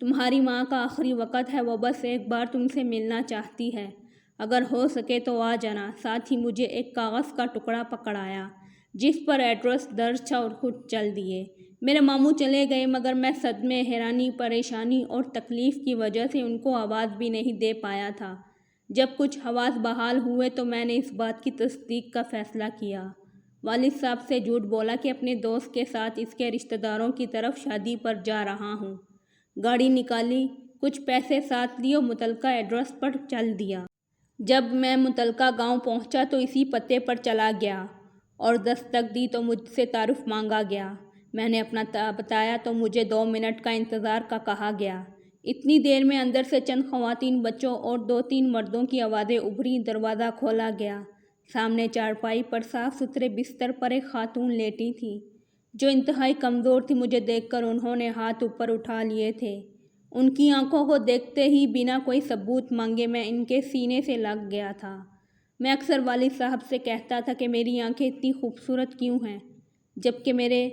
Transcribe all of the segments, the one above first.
تمہاری ماں کا آخری وقت ہے، وہ بس ایک بار تم سے ملنا چاہتی ہے، اگر ہو سکے تو آ جانا۔ ساتھ ہی مجھے ایک کاغذ کا ٹکڑا پکڑایا جس پر ایڈریس درج تھا اور خود چل دیے۔ میرے ماموں چلے گئے، مگر میں صدمے، حیرانی، پریشانی اور تکلیف کی وجہ سے ان کو آواز بھی نہیں دے پایا تھا۔ جب کچھ حواس بحال ہوئے تو میں نے اس بات کی تصدیق کا فیصلہ کیا۔ والد صاحب سے جھوٹ بولا کہ اپنے دوست کے ساتھ اس کے رشتہ داروں کی طرف شادی پر جا رہا ہوں۔ گاڑی نکالی، کچھ پیسے ساتھ لیے اور متعلقہ ایڈریس پر چل دیا۔ جب میں متعلقہ گاؤں پہنچا تو اسی پتے پر چلا گیا اور دستک دی تو مجھ سے تعارف مانگا گیا۔ میں نے اپنا بتایا تو مجھے 2 منٹ کا انتظار کا کہا گیا۔ اتنی دیر میں اندر سے چند خواتین، بچوں اور 2-3 مردوں کی آوازیں ابھریں۔ دروازہ کھولا گیا۔ سامنے چارپائی پر صاف ستھرے بستر پر ایک خاتون لیٹی تھی جو انتہائی کمزور تھی۔ مجھے دیکھ کر انہوں نے ہاتھ اوپر اٹھا لیے تھے۔ ان کی آنکھوں کو دیکھتے ہی بنا کوئی ثبوت مانگے میں ان کے سینے سے لگ گیا تھا۔ میں اکثر والد صاحب سے کہتا تھا کہ میری آنکھیں اتنی خوبصورت کیوں ہیں، جبکہ میرے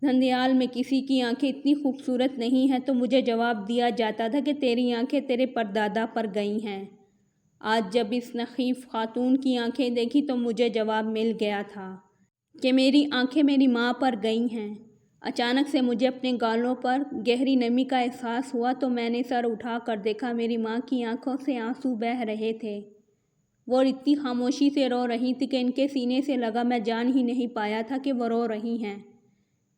نندیال میں کسی کی آنکھیں اتنی خوبصورت نہیں ہیں، تو مجھے جواب دیا جاتا تھا کہ تیری آنکھیں تیرے پردادا پر گئی ہیں۔ آج جب اس نحیف خاتون کی آنکھیں دیکھی تو مجھے جواب مل گیا تھا کہ میری آنکھیں میری ماں پر گئی ہیں۔ اچانک سے مجھے اپنے گالوں پر گہری نمی کا احساس ہوا تو میں نے سر اٹھا کر دیکھا۔ میری ماں کی آنکھوں سے آنسو بہہ رہے تھے۔ وہ اتنی خاموشی سے رو رہی تھی کہ ان کے سینے سے لگا میں جان ہی نہیں پایا تھا کہ وہ رو رہی ہیں۔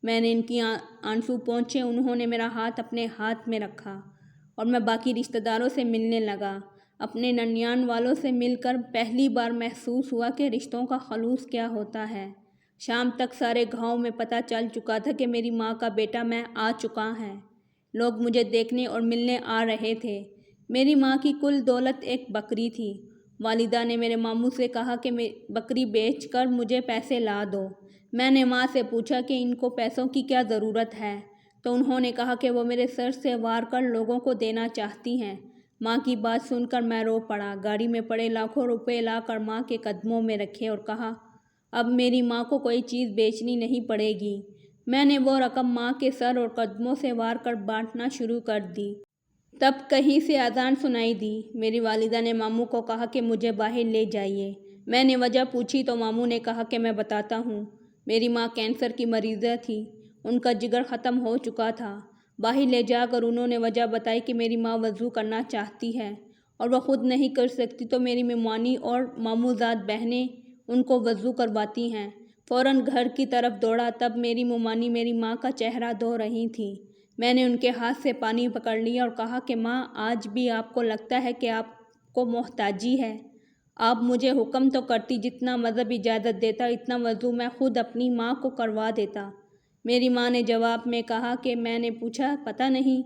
میں نے ان کی آنسو پوچھے۔ انہوں نے میرا ہاتھ اپنے ہاتھ میں رکھا اور میں باقی رشتہ داروں سے ملنے لگا۔ اپنے ننیان والوں سے مل کر پہلی بار محسوس ہوا کہ رشتوں کا خلوص کیا ہوتا ہے۔ شام تک سارے گاؤں میں پتہ چل چکا تھا کہ میری ماں کا بیٹا میں آ چکا ہے۔ لوگ مجھے دیکھنے اور ملنے آ رہے تھے۔ میری ماں کی کل دولت ایک بکری تھی۔ والدہ نے میرے ماموں سے کہا کہ بکری بیچ کر مجھے پیسے لا دو۔ میں نے ماں سے پوچھا کہ ان کو پیسوں کی کیا ضرورت ہے، تو انہوں نے کہا کہ وہ میرے سر سے وار کر لوگوں کو دینا چاہتی ہیں۔ ماں کی بات سن کر میں رو پڑا۔ گاڑی میں پڑے لاکھوں روپے لا کر ماں کے قدموں میں رکھے اور کہا اب میری ماں کو کوئی چیز بیچنی نہیں پڑے گی۔ میں نے وہ رقم ماں کے سر اور قدموں سے وار کر بانٹنا شروع کر دی۔ تب کہیں سے اذان سنائی دی۔ میری والدہ نے ماموں کو کہا کہ مجھے باہر لے جائیے۔ میں نے وجہ پوچھی تو ماموں نے کہا کہ میں بتاتا ہوں۔ میری ماں کینسر کی مریضہ تھی۔ ان کا جگر ختم ہو چکا تھا۔ باہر لے جا کر انہوں نے وجہ بتائی کہ میری ماں وضو کرنا چاہتی ہے اور وہ خود نہیں کر سکتی، تو میری ممانی اور ماموں زاد بہنیں ان کو وضو کرواتی ہیں۔ فوراً گھر کی طرف دوڑا۔ تب میری ممانی میری ماں کا چہرہ دھو رہی تھیں۔ میں نے ان کے ہاتھ سے پانی پکڑ لیا اور کہا کہ ماں، آج بھی آپ کو لگتا ہے کہ آپ کو محتاجی ہے؟ آپ مجھے حکم تو کرتی، جتنا مذہب اجازت دیتا اتنا وضو میں خود اپنی ماں کو کروا دیتا۔ میری ماں نے جواب میں کہا کہ میں نے پوچھا پتہ نہیں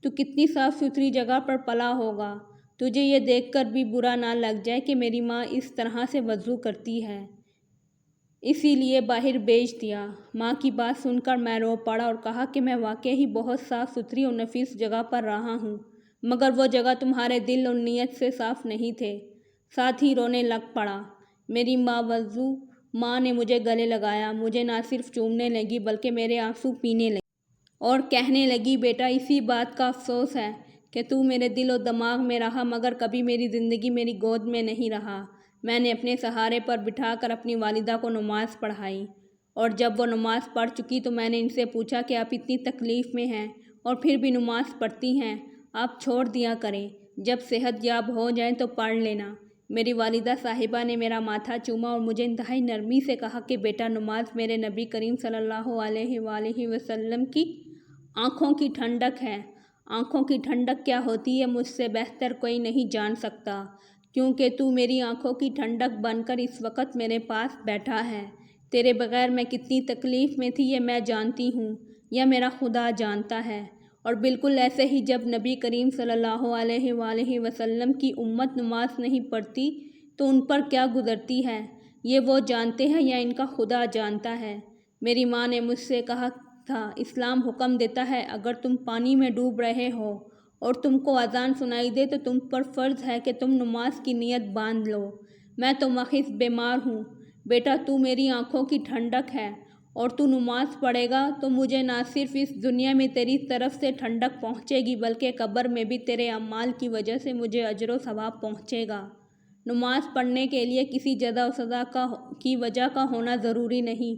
تو کتنی صاف ستھری جگہ پر پلا ہوگا، تجھے یہ دیکھ کر بھی برا نہ لگ جائے کہ میری ماں اس طرح سے وضو کرتی ہے، اسی لیے باہر بھیج دیا۔ ماں کی بات سن کر میں رو پڑا اور کہا کہ میں واقعی بہت صاف ستھری اور نفیس جگہ پر رہا ہوں، مگر وہ جگہ تمہارے دل اور نیت سے صاف نہیں تھے۔ ساتھ ہی رونے لگ پڑا۔ میری ماں نے مجھے گلے لگایا، مجھے نہ صرف چومنے لگی بلکہ میرے آنسو پینے لگی اور کہنے لگی بیٹا، اسی بات کا افسوس ہے کہ تو میرے دل و دماغ میں رہا مگر کبھی میری زندگی میری گود میں نہیں رہا۔ میں نے اپنے سہارے پر بٹھا کر اپنی والدہ کو نماز پڑھائی اور جب وہ نماز پڑھ چکی تو میں نے ان سے پوچھا کہ آپ اتنی تکلیف میں ہیں اور پھر بھی نماز پڑھتی ہیں، آپ چھوڑ دیا کریں، جب صحت یاب ہو جائیں تو پڑھ لینا۔ میری والدہ صاحبہ نے میرا ماتھا چوما اور مجھے انتہائی نرمی سے کہا کہ بیٹا، نماز میرے نبی کریم صلی اللہ علیہ وآلہ وسلم کی آنکھوں کی ٹھنڈک ہے۔ آنکھوں کی ٹھنڈک کیا ہوتی ہے مجھ سے بہتر کوئی نہیں جان سکتا، کیونکہ تو میری آنکھوں کی ٹھنڈک بن کر اس وقت میرے پاس بیٹھا ہے۔ تیرے بغیر میں کتنی تکلیف میں تھی یہ میں جانتی ہوں، یا میرا خدا جانتا ہے۔ اور بالکل ایسے ہی جب نبی کریم صلی اللہ علیہ وآلہ وسلم کی امت نماز نہیں پڑھتی تو ان پر کیا گزرتی ہے، یہ وہ جانتے ہیں یا ان کا خدا جانتا ہے۔ میری ماں نے مجھ سے کہا تھا اسلام حکم دیتا ہے اگر تم پانی میں ڈوب رہے ہو اور تم کو اذان سنائی دے تو تم پر فرض ہے کہ تم نماز کی نیت باندھ لو۔ میں تو محض بیمار ہوں بیٹا، تو میری آنکھوں کی ٹھنڈک ہے اور تو نماز پڑھے گا تو مجھے نہ صرف اس دنیا میں تیری طرف سے ٹھنڈک پہنچے گی بلکہ قبر میں بھی تیرے اعمال کی وجہ سے مجھے اجر و ثواب پہنچے گا۔ نماز پڑھنے کے لیے کسی جزا و سزا کی وجہ کا ہونا ضروری نہیں،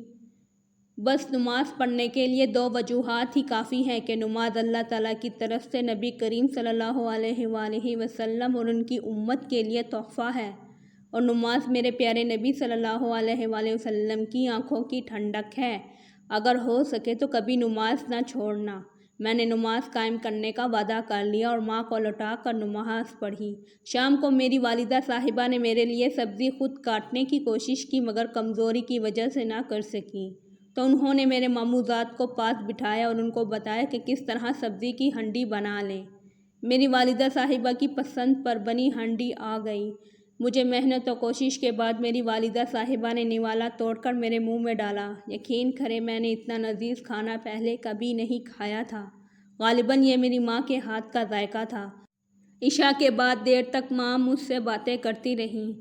بس نماز پڑھنے کے لیے 2 وجوہات ہی کافی ہیں کہ نماز اللہ تعالیٰ کی طرف سے نبی کریم صلی اللہ علیہ وآلہ وسلم اور ان کی امت کے لیے تحفہ ہے، اور نماز میرے پیارے نبی صلی اللہ علیہ وآلہ وسلم کی آنکھوں کی ٹھنڈک ہے۔ اگر ہو سکے تو کبھی نماز نہ چھوڑنا۔ میں نے نماز قائم کرنے کا وعدہ کر لیا اور ماں کو لوٹا کر نماز پڑھی۔ شام کو میری والدہ صاحبہ نے میرے لیے سبزی خود کاٹنے کی کوشش کی مگر کمزوری کی وجہ سے نہ کر سکی، تو انہوں نے میرے ماموں زاد کو پاس بٹھایا اور ان کو بتایا کہ کس طرح سبزی کی ہنڈی بنا لیں۔ میری والدہ صاحبہ کی پسند پر بنی ہنڈی آ گئی۔ مجھے محنت و کوشش کے بعد میری والدہ صاحبہ نے نوالا توڑ کر میرے منہ میں ڈالا۔ یقین کریں میں نے اتنا لذیذ کھانا پہلے کبھی نہیں کھایا تھا۔ غالباً یہ میری ماں کے ہاتھ کا ذائقہ تھا۔ عشاء کے بعد دیر تک ماں مجھ سے باتیں کرتی رہیں۔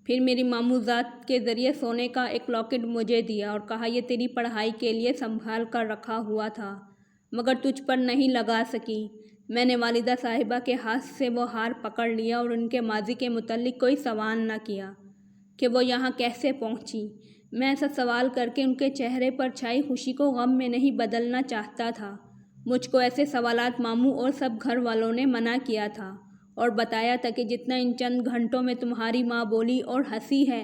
پھر میری ماموں زاد کے ذریعے سونے کا ایک لاکٹ مجھے دیا اور کہا یہ تیری پڑھائی کے لیے سنبھال کر رکھا ہوا تھا مگر تجھ پر نہیں لگا سکی۔ میں نے والدہ صاحبہ کے ہاتھ سے وہ ہار پکڑ لیا اور ان کے ماضی کے متعلق کوئی سوال نہ کیا کہ وہ یہاں کیسے پہنچی۔ میں ایسا سوال کر کے ان کے چہرے پر چھائی خوشی کو غم میں نہیں بدلنا چاہتا تھا۔ مجھ کو ایسے سوالات ماموں اور سب گھر والوں نے منع کیا تھا اور بتایا تھا کہ جتنا ان چند گھنٹوں میں تمہاری ماں بولی اور ہنسی ہے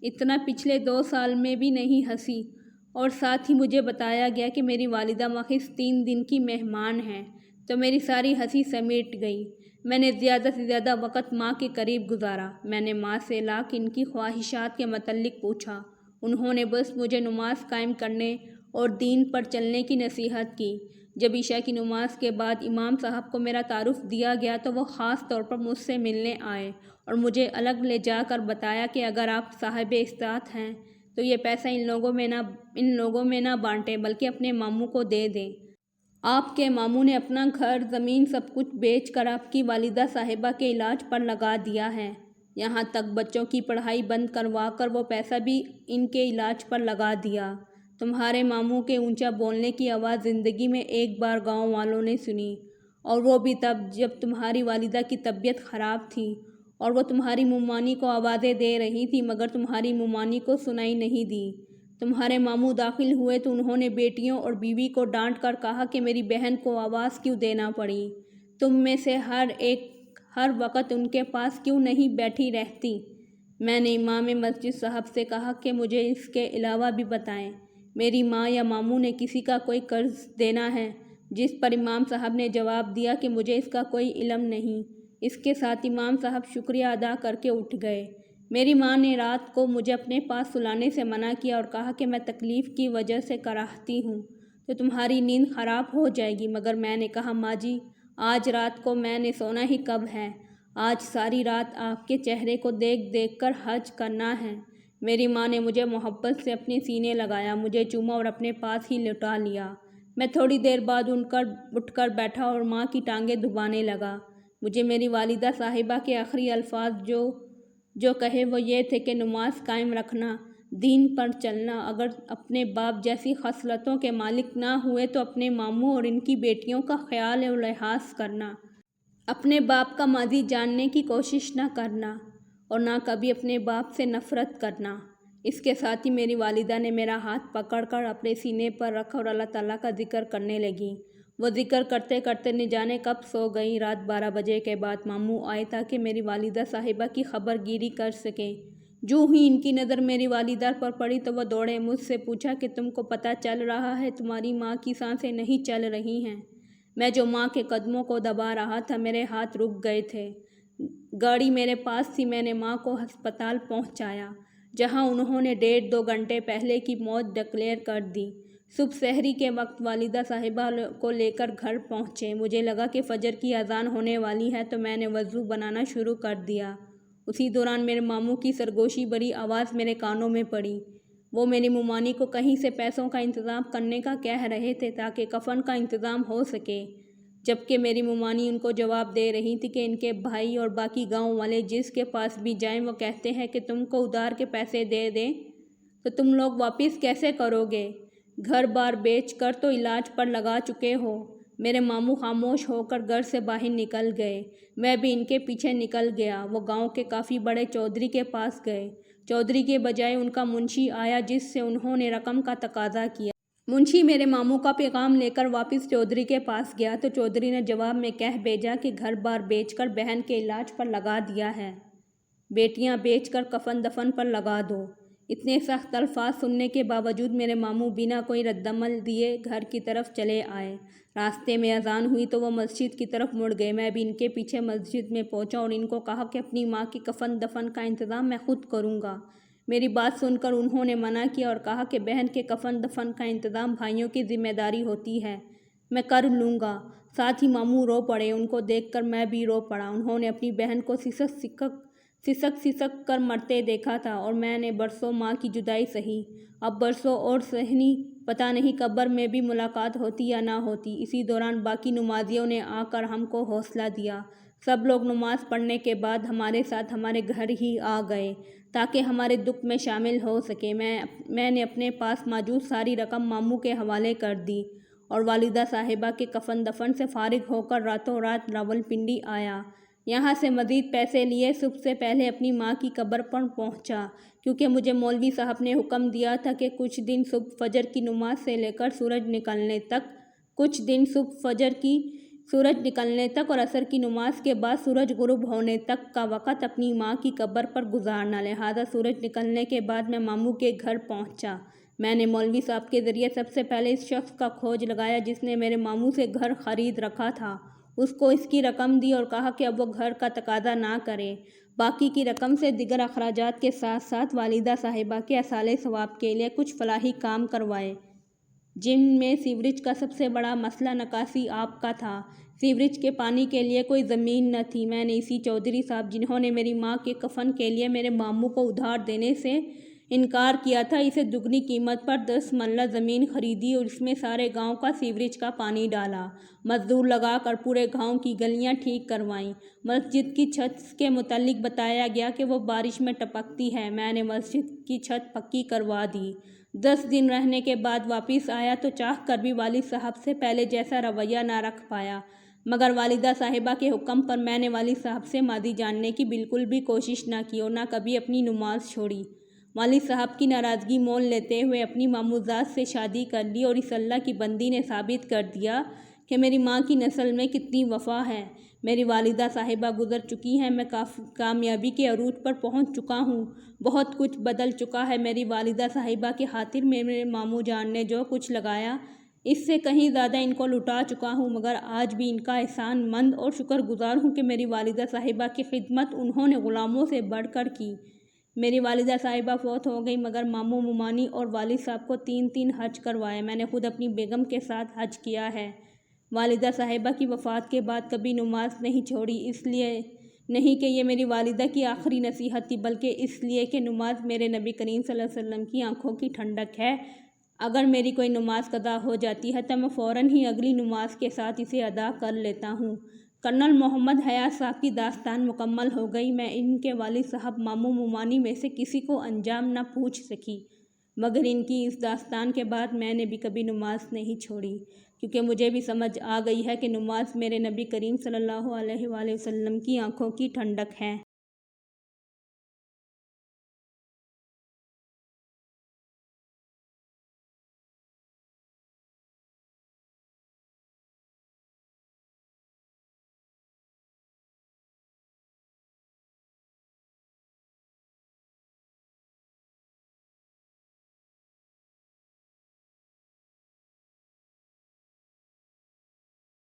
اتنا پچھلے 2 سال میں بھی نہیں ہنسی، اور ساتھ ہی مجھے بتایا گیا کہ میری والدہ محض 3 دن کی مہمان ہیں، تو میری ساری ہنسی سمیٹ گئی۔ میں نے زیادہ سے زیادہ وقت ماں کے قریب گزارا۔ میں نے ماں سے لاکھ ان کی خواہشات کے متعلق پوچھا۔ انہوں نے بس مجھے نماز قائم کرنے اور دین پر چلنے کی نصیحت کی۔ جب عشاء کی نماز کے بعد امام صاحب کو میرا تعارف دیا گیا تو وہ خاص طور پر مجھ سے ملنے آئے اور مجھے الگ لے جا کر بتایا کہ اگر آپ صاحب استطاعت ہیں تو یہ پیسہ ان لوگوں میں نہ بانٹیں بلکہ اپنے ماموں کو دے دیں۔ آپ کے ماموں نے اپنا گھر زمین سب کچھ بیچ کر آپ کی والدہ صاحبہ کے علاج پر لگا دیا ہے، یہاں تک بچوں کی پڑھائی بند کروا کر وہ پیسہ بھی ان کے علاج پر لگا دیا۔ تمہارے ماموں کے اونچا بولنے کی آواز زندگی میں ایک بار گاؤں والوں نے سنی، اور وہ بھی تب جب تمہاری والدہ کی طبیعت خراب تھی اور وہ تمہاری ممانی کو آوازیں دے رہی تھی مگر تمہاری ممانی کو سنائی نہیں دی۔ تمہارے ماموں داخل ہوئے تو انہوں نے بیٹیوں اور بیوی کو ڈانٹ کر کہا کہ میری بہن کو آواز کیوں دینا پڑی؟ تم میں سے ہر وقت ان کے پاس کیوں نہیں بیٹھی رہتی؟ میں نے امام مسجد صاحب سے کہا کہ مجھے اس کے علاوہ بھی بتائیں، میری ماں یا ماموں نے کسی کا کوئی قرض دینا ہے؟ جس پر امام صاحب نے جواب دیا کہ مجھے اس کا کوئی علم نہیں۔ اس کے ساتھ امام صاحب شکریہ ادا کر کے اٹھ گئے۔ میری ماں نے رات کو مجھے اپنے پاس سلانے سے منع کیا اور کہا کہ میں تکلیف کی وجہ سے کراہتی ہوں تو تمہاری نیند خراب ہو جائے گی، مگر میں نے کہا ماں جی آج رات کو میں نے سونا ہی کب ہے؟ آج ساری رات آپ کے چہرے کو دیکھ دیکھ کر حج کرنا ہے۔ میری ماں نے مجھے محبت سے اپنے سینے لگایا، مجھے چوما اور اپنے پاس ہی لٹا لیا۔ میں تھوڑی دیر بعد اٹھ کر بیٹھا اور ماں کی ٹانگیں دبانے لگا۔ مجھے میری والدہ صاحبہ کے آخری الفاظ جو کہے وہ یہ تھے کہ نماز قائم رکھنا، دین پر چلنا، اگر اپنے باپ جیسی خصلتوں کے مالک نہ ہوئے تو اپنے ماموں اور ان کی بیٹیوں کا خیال و لحاظ کرنا، اپنے باپ کا ماضی جاننے کی کوشش نہ کرنا اور نہ کبھی اپنے باپ سے نفرت کرنا۔ اس کے ساتھ ہی میری والدہ نے میرا ہاتھ پکڑ کر اپنے سینے پر رکھا اور اللہ تعالیٰ کا ذکر کرنے لگیں۔ وہ ذکر کرتے کرتے نہ جانے کب سو گئیں۔ رات 12 بجے کے بعد ماموں آئے تاکہ میری والدہ صاحبہ کی خبر گیری کر سکیں۔ جو ہی ان کی نظر میری والدہ پر پڑی تو وہ دوڑے مجھ سے پوچھا کہ تم کو پتہ چل رہا ہے تمہاری ماں کی سانسیں نہیں چل رہی ہیں؟ میں جو ماں کے قدموں کو دبا رہا تھا میرے ہاتھ رک گئے تھے۔ گاڑی میرے پاس تھی، میں نے ماں کو ہسپتال پہنچایا جہاں انہوں نے 1.5-2 گھنٹے پہلے کی موت ڈکلیئر کر دی۔ صبح سحری کے وقت والدہ صاحبہ کو لے کر گھر پہنچے۔ مجھے لگا کہ فجر کی اذان ہونے والی ہے تو میں نے وضو بنانا شروع کر دیا۔ اسی دوران میرے ماموں کی سرگوشی بھری آواز میرے کانوں میں پڑی۔ وہ میری ممانی کو کہیں سے پیسوں کا انتظام کرنے کا کہہ رہے تھے تاکہ کفن کا انتظام ہو سکے، جبکہ میری ممانی ان کو جواب دے رہی تھی کہ ان کے بھائی اور باقی گاؤں والے جس کے پاس بھی جائیں وہ کہتے ہیں کہ تم کو ادھار کے پیسے دے دیں تو تم لوگ واپس کیسے کرو گے؟ گھر بار بیچ کر تو علاج پر لگا چکے ہو۔ میرے ماموں خاموش ہو کر گھر سے باہر نکل گئے۔ میں بھی ان کے پیچھے نکل گیا۔ وہ گاؤں کے کافی بڑے چودھری کے پاس گئے۔ چودھری کے بجائے ان کا منشی آیا، جس سے انہوں نے رقم کا تقاضا کیا۔ منشی میرے ماموں کا پیغام لے کر واپس چودھری کے پاس گیا تو چودھری نے جواب میں کہہ بھیجا کہ گھر بار بیچ کر بہن کے علاج پر لگا دیا ہے، بیٹیاں بیچ کر کفن دفن پر لگا دو۔ اتنے سخت الفاظ سننے کے باوجود میرے ماموں بنا کوئی رد عمل دیے گھر کی طرف چلے آئے۔ راستے میں اذان ہوئی تو وہ مسجد کی طرف مڑ گئے۔ میں بھی ان کے پیچھے مسجد میں پہنچا اور ان کو کہا کہ اپنی ماں کی کفن دفن کا انتظام میں خود کروں گا۔ میری بات سن کر انہوں نے منع کیا اور کہا کہ بہن کے کفن دفن کا انتظام بھائیوں کی ذمہ داری ہوتی ہے، میں کر لوں گا۔ ساتھ ہی ماموں رو پڑے۔ ان کو دیکھ کر میں بھی رو پڑا۔ انہوں نے اپنی بہن کو سسک کر مرتے دیکھا تھا اور میں نے برسوں ماں کی جدائی سہی، اب برسوں اور سہنی، پتہ نہیں قبر میں بھی ملاقات ہوتی یا نہ ہوتی۔ اسی دوران باقی نمازیوں نے آ کر ہم کو حوصلہ دیا۔ سب لوگ نماز پڑھنے کے بعد ہمارے ساتھ ہمارے گھر ہی آ گئے تاکہ ہمارے دکھ میں شامل ہو سکیں۔ میں نے اپنے پاس موجود ساری رقم ماموں کے حوالے کر دی اور والدہ صاحبہ کے کفن دفن سے فارغ ہو کر راتوں رات راولپنڈی آیا۔ یہاں سے مزید پیسے لیے صبح سے پہلے اپنی ماں کی قبر پر پہنچا، کیونکہ مجھے مولوی صاحب نے حکم دیا تھا کہ کچھ دن صبح فجر کی نماز سے لے کر سورج نکلنے تک اور عصر کی نماز کے بعد سورج غروب ہونے تک کا وقت اپنی ماں کی قبر پر گزارنا، لہٰذا سورج نکلنے کے بعد میں ماموں کے گھر پہنچا۔ میں نے مولوی صاحب کے ذریعے سب سے پہلے اس شخص کا کھوج لگایا جس نے میرے ماموں سے گھر خرید رکھا تھا، اس کو اس کی رقم دی اور کہا کہ اب وہ گھر کا تقاضا نہ کرے، باقی کی رقم سے دیگر اخراجات کے ساتھ ساتھ والدہ صاحبہ کے ایصال ثواب کے لیے کچھ فلاحی کام کروائے، جن میں سیوریج کا سب سے بڑا مسئلہ نکاسی آب کا تھا۔ سیوریج کے پانی کے لیے کوئی زمین نہ تھی۔ میں نے اسی چودھری صاحب جنہوں نے میری ماں کے کفن کے لیے میرے ماموں کو ادھار دینے سے انکار کیا تھا، اسے دگنی قیمت پر 10 مرلہ زمین خریدی اور اس میں سارے گاؤں کا سیوریج کا پانی ڈالا، مزدور لگا کر پورے گاؤں کی گلیاں ٹھیک کروائیں۔ مسجد کی چھت کے متعلق بتایا گیا کہ وہ بارش میں ٹپکتی ہے، میں نے مسجد کی چھت پکی کروا دی۔ 10 دن رہنے کے بعد واپس آیا تو چاہ کر بھی والد صاحب سے پہلے جیسا رویہ نہ رکھ پایا، مگر والدہ صاحبہ کے حکم پر میں نے والد صاحب سے ماضی جاننے کی بالکل بھی کوشش نہ کی اور نہ کبھی اپنی نماز چھوڑی۔ والد صاحب کی ناراضگی مول لیتے ہوئے اپنی ماموزاد سے شادی کر لی اور اس اللہ کی بندی نے ثابت کر دیا کہ میری ماں کی نسل میں کتنی وفا ہے۔ میری والدہ صاحبہ گزر چکی ہیں، میں کامیابی کے عروج پر پہنچ چکا ہوں، بہت کچھ بدل چکا ہے۔ میری والدہ صاحبہ کی خاطر میرے ماموں جان نے جو کچھ لگایا اس سے کہیں زیادہ ان کو لٹا چکا ہوں، مگر آج بھی ان کا احسان مند اور شکر گزار ہوں کہ میری والدہ صاحبہ کی خدمت انہوں نے غلاموں سے بڑھ کر کی۔ میری والدہ صاحبہ فوت ہو گئی مگر ماموں ممانی اور والد صاحب کو 3 حج کروائے۔ میں نے خود اپنی بیگم کے ساتھ حج کیا ہے۔ والدہ صاحبہ کی وفات کے بعد کبھی نماز نہیں چھوڑی، اس لیے نہیں کہ یہ میری والدہ کی آخری نصیحت تھی، بلکہ اس لیے کہ نماز میرے نبی کریم صلی اللہ علیہ وسلم کی آنکھوں کی ٹھنڈک ہے۔ اگر میری کوئی نماز قضا ہو جاتی ہے تو میں فوراً ہی اگلی نماز کے ساتھ اسے ادا کر لیتا ہوں۔ کرنل محمد حیات صاحب کی داستان مکمل ہو گئی۔ میں ان کے والد صاحب ماموں ممانی میں سے کسی کو انجام نہ پوچھ سکی، مگر ان کی اس داستان کے بعد میں نے بھی کبھی نماز نہیں چھوڑی، کیونکہ مجھے بھی سمجھ آ گئی ہے کہ نماز میرے نبی کریم صلی اللہ علیہ وآلہ وسلم کی آنکھوں کی ٹھنڈک ہے۔